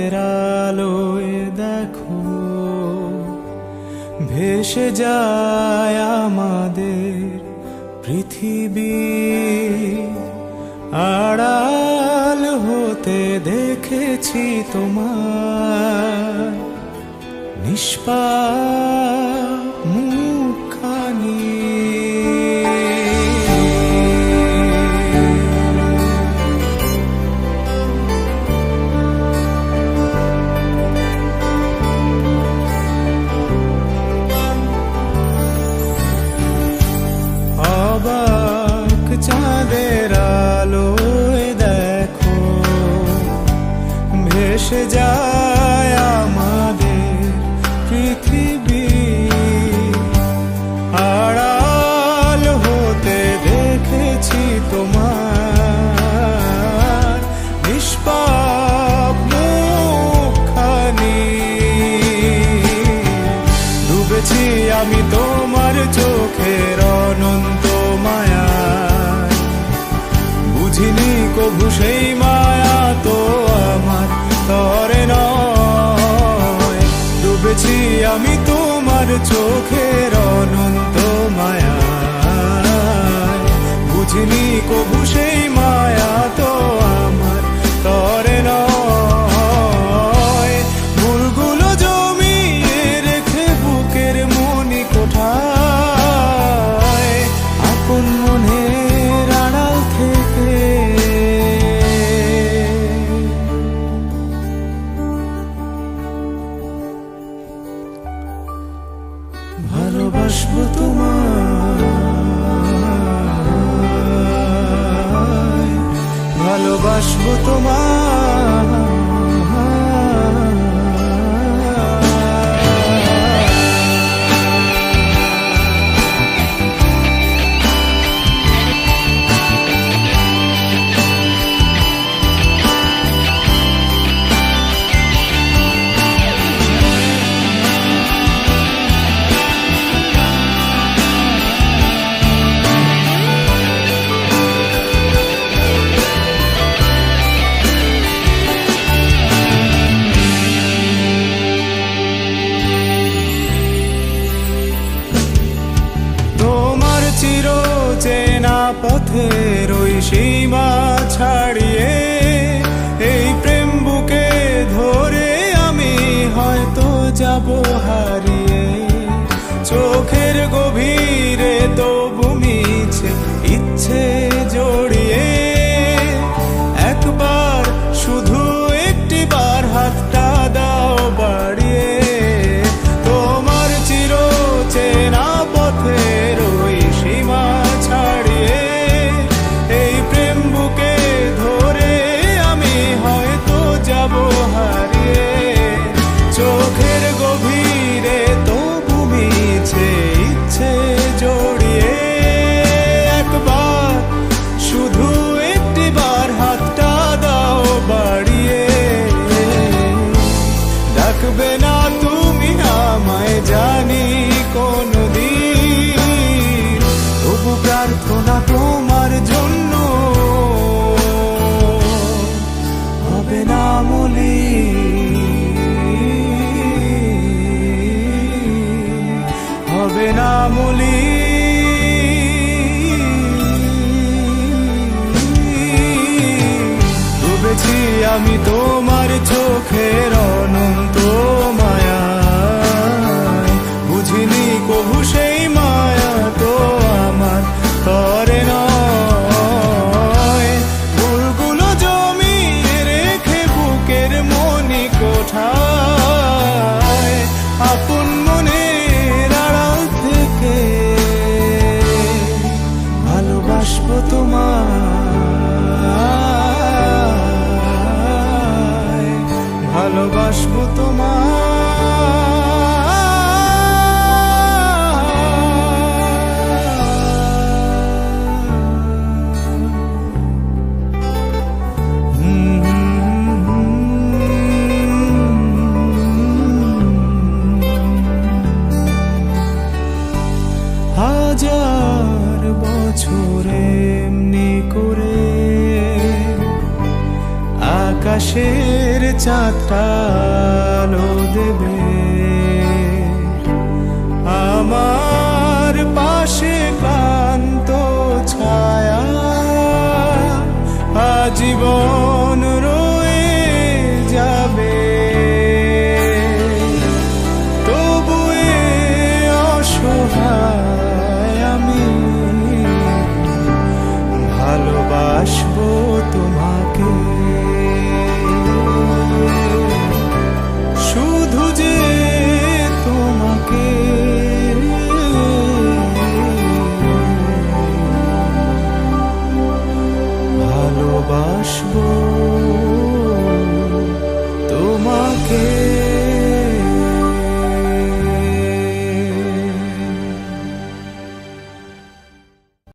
চাঁদের আলোয় দেখো ভেসে যায় আমাদের পৃথিবী, আড়াল হতে দেখেছি তোমার নিষ্পাপ মুখখানি। অবাক চাঁদের আলোয় দেখো ভেসে যায় আমাদের পৃথিবী, আড়াল হতে দেখেছি তোমার নিষ্পাপ মুখখানি। ডুবেছি আমি তোমার চোখের অনন্ত মায়ায়, বুঝিনি কভু সেই মায়া তো আমার তরে নয়। ডুবেছি আমি তোমার চোখের অনন্ত মায়ায়, বুঝিনি কভু সেই মায়া তো আমার তরে নয়। ভুলগুলো জমিয়ে রেখে বুকের মনি কোঠায়, আপন মনের আড়াল থেকে ভালোবাসবো তোমায়, ভালোবাসবো তোমায়। চেনা পথের ওই সীমা ছাড়িয়ে এই প্রেম বুকে ধরে আমি হয়তো যাব হারিয়ে। চোখের গভীরে তবু মিছে ইচ্ছে জড়িয়ে, একবার শুধু একটি বার হাতটা দাও বাড়িয়ে। তোমার চির চেনা পথের ওই সীমা ছাড়িয়ে এই প্রেম বুকে ধরে আমি হয়তো যাব হারিয়ে। চোখের গভীরে তবু মিছে ইচ্ছে জড়িয়ে, একবার শুধু একটি বার হাতটা দাও বাড়িয়ে। ডাকবে না তুমি আমায় জানি কোনদিন, তবু প্রার্থনা তোমার জন্য হবে না মলিন, হবে না মলিন। ডুবেছি আমি তোমার চোখের অনন্ত মায়ায়, বুঝিনি কভু সেই মায়া তো আমার তরে নয়। ভুলগুলো জমিয়ে রেখে বুকের মনি কোঠায়, আপন মনের আড়াল থেকে ভালোবাসবো তোমায়, ভালোবাসবো তোমায়। হাজার বছর এমনি করে আকাশের চাঁদ সাতটা আলো দেবে, আমার পাশে ক্লান্ত ছায়া আজীবন রয়ে যাবে। তবু এ অসহায় আমি ভালোবাসবো তোমাকে, শুধু যে তোমাকে। ভালোবাসবো